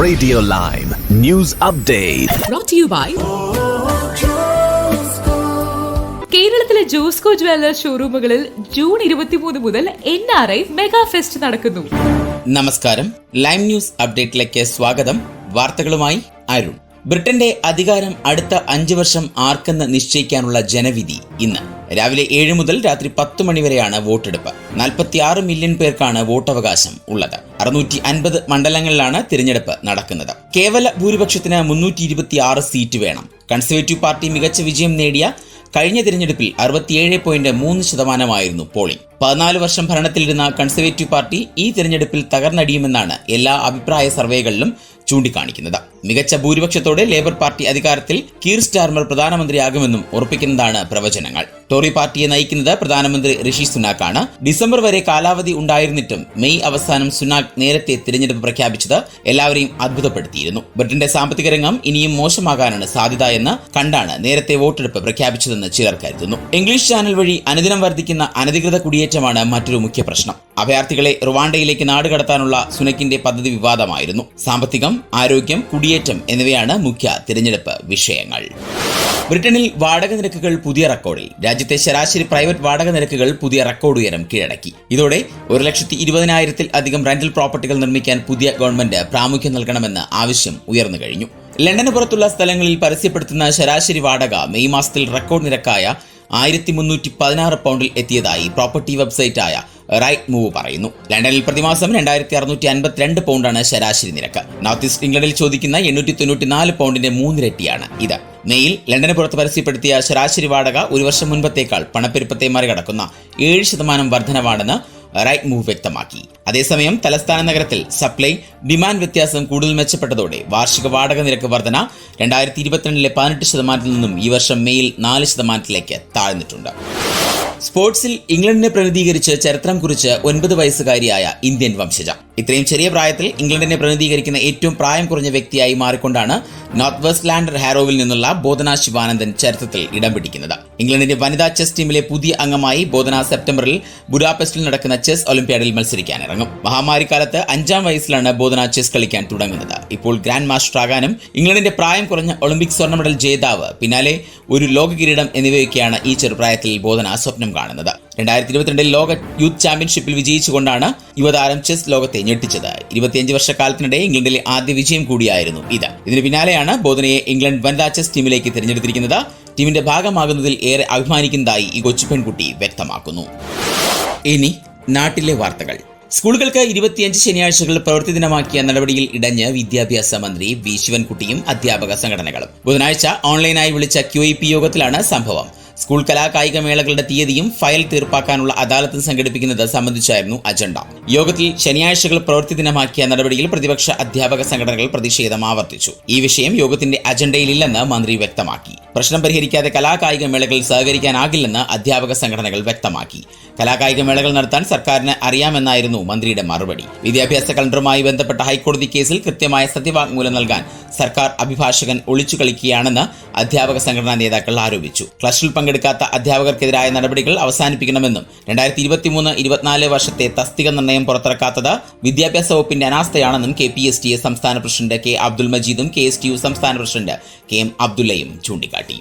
Radio Lime News Update. Brought to you by കേരളത്തിലെ Josco Jewellers ഷോറൂമുകളിൽ June 23 മുതൽ NRI mega fest നടക്കുന്നു. നമസ്കാരം, lime news അപ്ഡേറ്റിലേക്ക് സ്വാഗതം. വാർത്തകളുമായി അരുൺ. ബ്രിട്ടന്റെ അധികാരം അടുത്ത 5 വർഷം ആർക്കെന്ന് നിശ്ചയിക്കാനുള്ള ജനവിധി ഇന്ന് രാവിലെ 7 മുതൽ രാത്രി 10 മണിവരെയാണ് വോട്ടെടുപ്പ്. 46 മില്യൺ പേർക്കാണ് വോട്ടവകാശം ഉള്ളത്. 650 മണ്ഡലങ്ങളിലാണ് തിരഞ്ഞെടുപ്പ് നടക്കുന്നത്. കേവല ഭൂരിപക്ഷത്തിന് 326 സീറ്റ് വേണം. കൺസർവേറ്റീവ് പാർട്ടി മികച്ച വിജയം നേടിയ കഴിഞ്ഞ തിരഞ്ഞെടുപ്പിൽ 67.3% പോളിംഗ്. 14 വർഷം ഭരണത്തിലിരുന്ന കൺസർവേറ്റീവ് പാർട്ടി ഈ തിരഞ്ഞെടുപ്പിൽ തകർന്നടിയുമെന്നാണ് എല്ലാ അഭിപ്രായ സർവേകളിലും ചൂണ്ടിക്കാണിക്കുന്നത്. മികച്ച ഭൂരിപക്ഷത്തോടെ ലേബർ പാർട്ടി അധികാരത്തിൽ കീർ സ്റ്റാർമർ പ്രധാനമന്ത്രിയാകുമെന്നും ഉറപ്പിക്കുന്നതാണ് പ്രവചനങ്ങൾ. ടോറി പാർട്ടിയെ നയിക്കുന്നത് പ്രധാനമന്ത്രി ഋഷി സുനാക്കാണ്. ഡിസംബർ വരെ കാലാവധി ഉണ്ടായിരുന്നിട്ടും മെയ് അവസാനം സുനാക് നേരത്തെ തിരഞ്ഞെടുപ്പ് പ്രഖ്യാപിച്ചത് എല്ലാവരെയും അത്ഭുതപ്പെടുത്തിയിരുന്നു. ബ്രിട്ടന്റെ സാമ്പത്തിക രംഗം ഇനിയും മോശമാകാനാണ് സാധ്യത എന്ന് കണ്ടാണ് നേരത്തെ വോട്ടെടുപ്പ് പ്രഖ്യാപിച്ചതെന്ന് ചിലർ കരുതുന്നു. ഇംഗ്ലീഷ് ചാനൽ വഴി അനുദിനം വർദ്ധിക്കുന്ന അനധികൃത കുടിയേറ്റമാണ് മറ്റൊരു മുഖ്യ പ്രശ്നം. അഭയാർത്ഥികളെ റുവാണ്ടയിലേക്ക് നാടുകടത്താനുള്ള സുനക്കിന്റെ പദ്ധതി വിവാദമായിരുന്നു. സാമ്പത്തികം, ആരോഗ്യം, കുടിയേറ്റം എന്നിവയാണ് മുഖ്യ തിരഞ്ഞെടുപ്പ് വിഷയങ്ങൾ. ബ്രിട്ടനിൽ വാടക നിരക്കുകൾ പുതിയ റെക്കോർഡിൽ. രാജ്യത്തെ ശരാശരി പ്രൈവറ്റ് വാടക നിരക്കുകൾ പുതിയ റെക്കോർഡ് ഉയരം കീഴടക്കി. ഇതോടെ 1,20,000-ൽ അധികം റെന്റൽ പ്രോപ്പർട്ടികൾ നിർമ്മിക്കാൻ പുതിയ ഗവൺമെന്റ് പ്രാമുഖ്യം നൽകണമെന്ന് ആവശ്യം ഉയർന്നു കഴിഞ്ഞു. ലണ്ടന് പുറത്തുള്ള സ്ഥലങ്ങളിൽ പരസ്യപ്പെടുത്തുന്ന ശരാശരി വാടക മെയ് മാസത്തിൽ റെക്കോർഡ് നിരക്കായ 1,316 പൗണ്ടിൽ എത്തിയതായി പ്രോപ്പർട്ടി വെബ്സൈറ്റായ റൈറ്റ് മൂവ് പറയുന്നു. ലണ്ടനിൽ പ്രതിമാസം 2,652 പൗണ്ടാണ് ശരാശരി നിരക്ക്. നോർത്ത് ഈസ്റ്റ് ഇംഗ്ലണ്ടിൽ ചോദിക്കുന്ന 894 പൗണ്ടിന്റെ 3 ഇരട്ടിയാണ് ഇത്. മെയിൽ ലണ്ടന് പുറത്ത് പരസ്യപ്പെടുത്തിയ ശരാശരി വാടക ഒരു വർഷം മുൻപത്തേക്കാൾ പണപ്പെരുപ്പത്തെ മറികടക്കുന്ന 7% വർധനവാണെന്ന് റൈറ്റ് മൂവ് വ്യക്തമാക്കി. അതേസമയം തലസ്ഥാന നഗരത്തിൽ സപ്ലൈ ഡിമാൻഡ് വ്യത്യാസം കൂടുതൽ മെച്ചപ്പെട്ടതോടെ വാർഷിക വാടക നിരക്ക് വർധന 2022-ലെ 18%-ൽ നിന്നും ഈ വർഷം മെയിൽ 4%-ലേക്ക് താഴ്ന്നിട്ടുണ്ട്. സ്പോർട്സിൽ ഇംഗ്ലണ്ടിനെ പ്രതിനിധീകരിച്ച് ചരിത്രം കുറിച്ച് 9 വയസ്സുകാരിയായ ഇന്ത്യൻ വംശജ. ഇത്രയും ചെറിയ പ്രായത്തിൽ ഇംഗ്ലണ്ടിനെ പ്രതിനിധീകരിക്കുന്ന ഏറ്റവും പ്രായം കുറഞ്ഞ വ്യക്തിയായി മാറിക്കൊണ്ടാണ് നോർത്ത് വെസ്റ്റ് ലാൻഡർ ഹാരോവിൽ നിന്നുള്ള ബോധന ശിവാനന്ദൻ ചരിത്രത്തിൽ ഇടം പിടിക്കുന്നത്. ഇംഗ്ലണ്ടിന്റെ വനിതാ ചെസ് ടീമിലെ പുതിയ അംഗമായി ബോധന സെപ്റ്റംബറിൽ ബുഡാപെസ്റ്റിൽ നടക്കുന്ന ചെസ് ഒളിമ്പ്യാഡിൽ മത്സരിക്കാനിറങ്ങും. മഹാമാരിക്കാലത്ത് 5-ാം വയസ്സിലാണ് ബോധന ചെസ് കളിക്കാൻ തുടങ്ങുന്നത്. ഇപ്പോൾ ഗ്രാൻഡ് മാസ്റ്റർ ആകാനും ഇംഗ്ലണ്ടിന്റെ പ്രായം കുറഞ്ഞ ഒളിമ്പിക് സ്വർണ്ണ മെഡൽ ജേതാവ്, പിന്നാലെ ഒരു ലോക കിരീടം എന്നിവയൊക്കെയാണ് ഈ ചെറുപ്രായത്തിൽ ബോധന സ്വപ്നം കാണുന്നത്. 2022-ൽ ലോക യൂത്ത് ചാമ്പ്യൻഷിപ്പിൽ വിജയിച്ചുകൊണ്ടാണ് യുവതാരം ചെസ് ലോകത്തെ ഞെട്ടിച്ചത്. 25 വർഷക്കാലത്തിനിടെ ഇംഗ്ലണ്ടിലെ ആദ്യ വിജയം കൂടിയായിരുന്നു ഇത്. ഇതിന് പിന്നാലെയാണ് ബോധനയെ ഇംഗ്ലണ്ട് വനിതാ ചെസ് ടീമിലേക്ക് തിരഞ്ഞെടുത്തിരിക്കുന്നത്. ടീമിന്റെ ഭാഗമാകുന്നതിൽ ഏറെ അഭിമാനിക്കുന്നതായി ഈ കൊച്ചു പെൺകുട്ടി വ്യക്തമാക്കുന്നു. ഇനി നാട്ടിലെ വാർത്തകൾ. സ്കൂളുകൾക്ക് 25 ശനിയാഴ്ചകൾ പ്രവൃത്തി ദിനമാക്കിയ നടപടിയിൽ ഇടഞ്ഞ് വിദ്യാഭ്യാസ മന്ത്രി വി ശിവൻകുട്ടിയും അധ്യാപക സംഘടനകളും. ബുധനാഴ്ച ഓൺലൈനായി വിളിച്ച QIP യോഗത്തിലാണ് സംഭവം. സ്കൂൾ കലാകായിക മേളകളുടെ തീയതിയും ഫയൽ തീർപ്പാക്കാനുള്ള അദാലത്തും സംഘടിപ്പിക്കുന്നത് സംബന്ധിച്ചായിരുന്നു അജണ്ട. യോഗത്തിൽ ശനിയാഴ്ചകൾ പ്രവൃത്തി ദിനമാക്കിയ നടപടിയിൽ പ്രതിപക്ഷ അധ്യാപക സംഘടനകൾ പ്രതിഷേധം ആവർത്തിച്ചു. ഈ വിഷയം യോഗത്തിന്റെ അജണ്ടയിലില്ലെന്ന് മന്ത്രി വ്യക്തമാക്കി. പ്രശ്നം പരിഹരിക്കാതെ കലാകായിക മേളകളിൽ സഹകരിക്കാനാകില്ലെന്ന് അധ്യാപക സംഘടനകൾ വ്യക്തമാക്കി. കലാകായിക മേളകൾ നടത്താൻ സർക്കാരിന് അറിയാമെന്നായിരുന്നു മന്ത്രിയുടെ മറുപടി. വിദ്യാഭ്യാസ കലണ്ടറുമായി ബന്ധപ്പെട്ട ഹൈക്കോടതി കേസിൽ കൃത്യമായ സത്യവാങ്മൂലം നൽകാൻ സർക്കാർ അഭിഭാഷകൻ ഒളിച്ചു കളിക്കുകയാണെന്ന് അധ്യാപക സംഘടനാ നേതാക്കൾ ആരോപിച്ചു. ക്ലാസ്സിൽ പങ്കെടുക്കാത്ത അധ്യാപകർക്കെതിരായ നടപടികൾ അവസാനിപ്പിക്കണമെന്നും 2023-24 വർഷത്തെ തസ്തിക നിർണയം പുറത്തിറക്കാത്തത് വിദ്യാഭ്യാസ വകുപ്പിന്റെ അനാസ്ഥയാണെന്നും KPSTA സംസ്ഥാന പ്രസിഡന്റ് K. അബ്ദുൽ മജീദും KSTU സംസ്ഥാന പ്രസിഡന്റ് KM അബ്ദുള്ളയും ചൂണ്ടിക്കാട്ടി.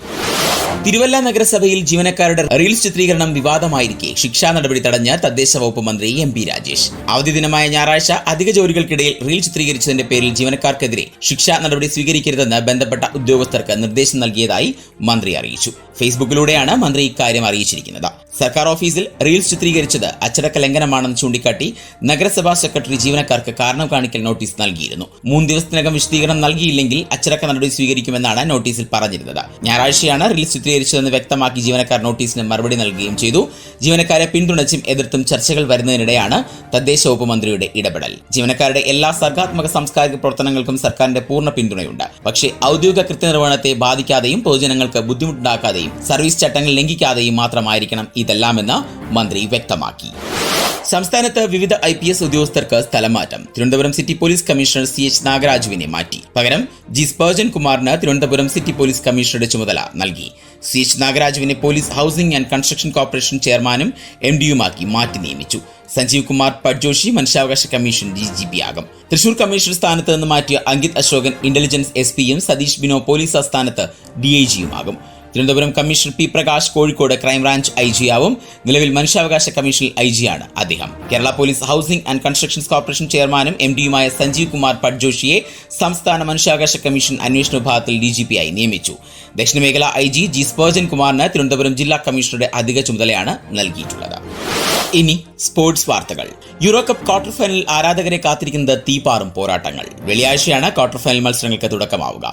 തിരുവല്ല നഗരസഭയിൽ ജീവനക്കാരുടെ റീൽസ് ചിത്രീകരണം വിവാദമായിരിക്കെ ശിക്ഷാ നടപടി തടഞ്ഞ തദ്ദേശ വകുപ്പ് മന്ത്രി MP രാജേഷ്. അവധി ദിനമായ ഞായറാഴ്ച അധിക ജോലികൾക്കിടയിൽ റീൽ ചിത്രീകരിച്ചതിന്റെ പേരിൽ ജീവനക്കാർക്കെതിരെ ശിക്ഷാ നടപടി സ്വീകരിക്കരുതെന്ന് ബന്ധപ്പെട്ട ഉദ്യോഗസ്ഥർക്ക് നിർദ്ദേശം നൽകിയതായി മന്ത്രി അറിയിച്ചു. ഫേസ്ബുക്കിലൂടെയാണ് മന്ത്രി ഇക്കാര്യം അറിയിച്ചിരിക്കുന്നത്. സർക്കാർ ഓഫീസിൽ റീൽസ് ചിത്രീകരിച്ചത് അച്ചടക്ക ലംഘനമാണെന്ന് ചൂണ്ടിക്കാട്ടി നഗരസഭാ സെക്രട്ടറി ജീവനക്കാർക്ക് കാരണം കാണിക്കൽ നോട്ടീസ് നൽകിയിരുന്നു. 3 ദിവസത്തിനകം വിശദീകരണം നൽകിയില്ലെങ്കിൽ അച്ചടക്ക നടപടി സ്വീകരിക്കുമെന്നാണ് നോട്ടീസിൽ പറഞ്ഞിരുന്നത്. ഞായറാഴ്ചയാണ് റീൽസ് ചിത്രീകരിച്ചതെന്ന് വ്യക്തമാക്കി ജീവനക്കാർ നോട്ടീസിന് മറുപടി നൽകുകയും ചെയ്തു. ജീവനക്കാരെ പിന്തുണച്ചും എതിർത്തും ചർച്ചകൾ വരുന്നതിനിടെയാണ് തദ്ദേശ വകുപ്പ് മന്ത്രിയുടെ ഇടപെടൽ. ജീവനക്കാരുടെ എല്ലാ സർഗാത്മക സാംസ്കാരിക പ്രവർത്തനങ്ങൾക്കും സർക്കാരിന്റെ പൂർണ്ണ പിന്തുണയുണ്ട്. പക്ഷേ ഔദ്യോഗിക കൃത്യനിർവഹണത്തെ ബാധിക്കാതെയും പൊതുജനങ്ങൾക്ക് ബുദ്ധിമുട്ടുണ്ടാക്കാതെയും സർവീസ് ചട്ടങ്ങൾ ലംഘിക്കാതെയും മാത്രമായിരിക്കണം ഇതെല്ലാമെന്ന് മന്ത്രി വ്യക്തമാക്കി. സംസ്ഥാനത്ത് വിവിധ IPS ഉദ്യോഗസ്ഥർക്ക് സ്ഥലം മാറ്റം. Thiruvananthapuram city police commissioner CH നാഗരാജുവിനെ മാറ്റി. പകരം G. സ്പർജൻ കുമാറിന് തിരുവനന്തപുരം സിറ്റി പോലീസ് കമ്മീഷണറുടെ ചുമതല നൽകി. CH നാഗരാജുവിനെ police housing and construction corporation ചെയർമാനും MD-യുമാക്കി മാറ്റി നിയമിച്ചു. സഞ്ജീവ് കുമാർ പട്ജോഷി മനുഷ്യാവകാശ കമ്മീഷൻ DGP ആകും. തൃശൂർ കമ്മീഷണർ സ്ഥാനത്ത് നിന്ന് മാറ്റിയ അങ്കിത് അശോകൻ ഇന്റലിജൻസ് SP-യും സതീഷ് ബിനോ പോലീസ് ആസ്ഥാനത്ത് DIG-യും ആകും. Thiruvananthapuram commissioner P. Prakash Kozhikode crime branch IG ആവും. നിലവിൽ മനുഷ്യാവകാശ കമ്മീഷനിൽ IG ആണ് അദ്ദേഹം. Kerala police housing and constructions corporation ചെയർമാനും MD-യുമായ സഞ്ജീവ് കുമാർ പട്ജോഷിയെ സംസ്ഥാന മനുഷ്യാവകാശ കമ്മീഷൻ അന്വേഷണ വിഭാഗത്തിൽ DGP ആയി നിയമിച്ചു. ദക്ഷിണമേഖല IG G. സ്പർജൻ കുമാറിന് തിരുവനന്തപുരം ജില്ലാ കമ്മീഷണറുടെ അധിക ചുമതലയാണ് നൽകിയിട്ടുള്ളത്. ഇനി സ്പോർട്സ് വാർത്തകൾ. യൂറോ കപ്പ് ക്വാർട്ടർ ഫൈനലിൽ ആരാധകരെ കാത്തിരിക്കുന്നത് തീപാറും പോരാട്ടങ്ങൾ. വെള്ളിയാഴ്ചയാണ് ക്വാർട്ടർ ഫൈനൽ മത്സരങ്ങൾക്ക് തുടക്കമാവുക.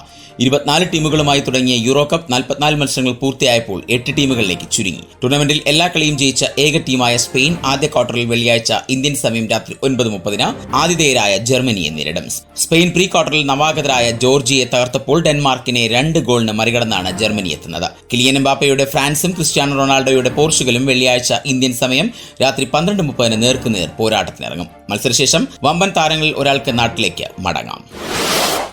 24 ടീമുകളുമായി തുടങ്ങിയ യൂറോ കപ്പ് 44 മത്സരങ്ങൾ പൂർത്തിയായപ്പോൾ 8 ടീമുകളിലേക്ക് ചുരുങ്ങി. ടൂർണമെന്റിൽ എല്ലാ കളിയും ജയിച്ച ഏക ടീമായ സ്പെയിൻ ആദ്യ ക്വാർട്ടറിൽ വെള്ളിയാഴ്ച ഇന്ത്യൻ സമയം രാത്രി 9:30 ആതിഥേയരായ ജർമ്മനിയെ നേരിടും. സ്പെയിൻ പ്രീ ക്വാർട്ടറിൽ നവാഗതരായ ജോർജിയെ തകർത്തപ്പോൾ ഡെൻമാർക്കിനെ 2 ഗോളിന് മറികടന്നാണ് ജർമ്മനി എത്തുന്നത്. കിലിയൻ എംബാപ്പയുടെ ഫ്രാൻസും ക്രിസ്ത്യാനോ റൊണാൾഡോയുടെ പോർച്ചുഗലും വെള്ളിയാഴ്ച ഇന്ത്യൻ സമയം രാത്രി 12:30 നേർക്കുനേർ പോരാട്ടത്തിനിറങ്ങും. മത്സരശേഷം വമ്പൻ താരങ്ങളിൽ ഒരാൾക്ക് നാട്ടിലേക്ക് മടങ്ങാം.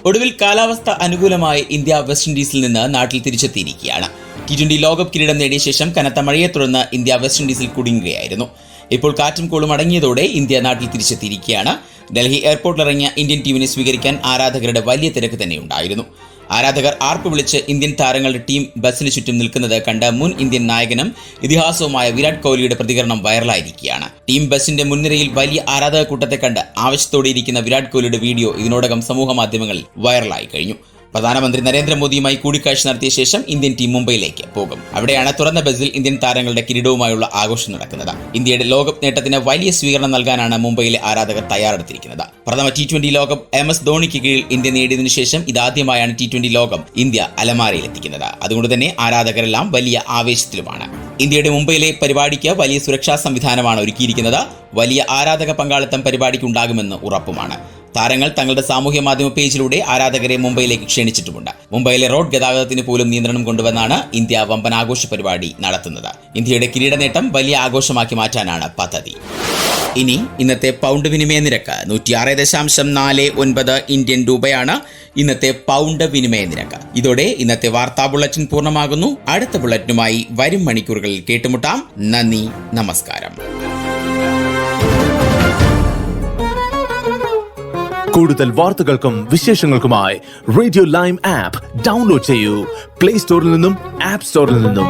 ഒടുവിൽ കാലാവസ്ഥ അനുകൂലമായി ഇന്ത്യ വെസ്റ്റ് ഇൻഡീസിൽ നിന്ന് നാട്ടിൽ തിരിച്ചെത്തിയിരിക്കുകയാണ്. T20 ലോകകപ്പ് കിരീടം നേടിയ ശേഷം കനത്ത മഴയെ തുടർന്ന് ഇന്ത്യ വെസ്റ്റ് ഇൻഡീസിൽ കുടുങ്ങുകയായിരുന്നു. ഇപ്പോൾ കാറ്റും കോളും അടങ്ങിയതോടെ ഇന്ത്യ നാട്ടിൽ തിരിച്ചെത്തിയിരിക്കുകയാണ്. ഡൽഹി എയർപോർട്ടിലിറങ്ങിയ ഇന്ത്യൻ ടീമിനെ സ്വീകരിക്കാൻ ആരാധകരുടെ വലിയ തിരക്ക് തന്നെയുണ്ടായിരുന്നു. ആരാധകർ ആർപ്പ് വിളിച്ച് ഇന്ത്യൻ താരങ്ങളുടെ ടീം ബസിന് ചുറ്റും നിൽക്കുന്നത് കണ്ട് മുൻ ഇന്ത്യൻ നായകനും ഇതിഹാസവുമായ വിരാട് കോഹ്ലിയുടെ പ്രതികരണം വൈറലായിരിക്കുകയാണ്. ടീം ബസിന്റെ മുൻനിരയിൽ വലിയ ആരാധക കൂട്ടത്തെ കണ്ട് ആവശ്യത്തോടെ ഇരിക്കുന്ന വിരാട് കോഹ്ലിയുടെ വീഡിയോ ഇതിനോടകം സമൂഹ മാധ്യമങ്ങളിൽ വൈറലായി കഴിഞ്ഞു. പ്രധാനമന്ത്രി നരേന്ദ്രമോദിയുമായി കൂടിക്കാഴ്ച നടത്തിയ ശേഷം ഇന്ത്യൻ ടീം മുംബൈയിലേക്ക് പോകും. അവിടെയാണ് തുറന്ന ബസ്സിൽ ഇന്ത്യൻ താരങ്ങളുടെ കിരീടവുമായുള്ള ആഘോഷം നടക്കുന്നത്. ഇന്ത്യയുടെ ലോകകപ്പ് നേട്ടത്തിന് വലിയ സ്വീകരണം നൽകാനാണ് മുംബൈയിലെ ആരാധകർ തയ്യാറെടുത്തിരിക്കുന്നത്. പ്രഥമ T20 ലോകകപ്പ് MS ധോണിക്ക് കീഴിൽ ഇന്ത്യ നേടിയതിനു ശേഷം ഇതാദ്യമായാണ് T20 ലോകം ഇന്ത്യ അലമാരയിലെത്തിക്കുന്നത്. അതുകൊണ്ട് തന്നെ ആരാധകരെല്ലാം വലിയ ആവേശത്തിലുമാണ്. ഇന്ത്യയുടെ മുംബൈയിലെ പരിപാടിക്ക് വലിയ സുരക്ഷാ സംവിധാനമാണ് ഒരുക്കിയിരിക്കുന്നത്. വലിയ ആരാധക പങ്കാളിത്തം പരിപാടിക്ക് ഉണ്ടാകുമെന്ന് ഉറപ്പുമാണ്. താരങ്ങൾ തങ്ങളുടെ സാമൂഹ്യ മാധ്യമ പേജിലൂടെ ആരാധകരെ മുംബൈയിലേക്ക് ക്ഷണിച്ചിട്ടുമുണ്ട്. മുംബൈയിലെ റോഡ് ഗതാഗതത്തിന് പോലും നിയന്ത്രണം കൊണ്ടുവന്നാണ് ഇന്ത്യ വമ്പൻ ആഘോഷ പരിപാടി നടത്തുന്നത്. ഇന്ത്യയുടെ കിരീട നേട്ടം വലിയ ആഘോഷമാക്കി മാറ്റാനാണ് പദ്ധതി. ഇനി ഇന്നത്തെ പൗണ്ട് വിനിമയ നിരക്ക് 106.49 ഇന്ത്യൻ രൂപയാണ്. ഇന്നത്തെ പൗണ്ട് വിനിമയ നിരക്ക്. ഇതോടെ ഇന്നത്തെ വാർത്താ ബുള്ളറ്റിൻ പൂർണ്ണമാകുന്നു. അടുത്ത ബുള്ളറ്റിനുമായി വരും മണിക്കൂറുകളിൽ കേട്ടുമുട്ടാം. നന്ദി, നമസ്കാരം. കൂടുതൽ വാർത്തകൾക്കും വിശേഷങ്ങൾക്കുമായി റേഡിയോ ലൈം ആപ്പ് ഡൗൺലോഡ് ചെയ്യൂ. പ്ലേ സ്റ്റോറിൽ നിന്നും ആപ്പ് സ്റ്റോറിൽ നിന്നും.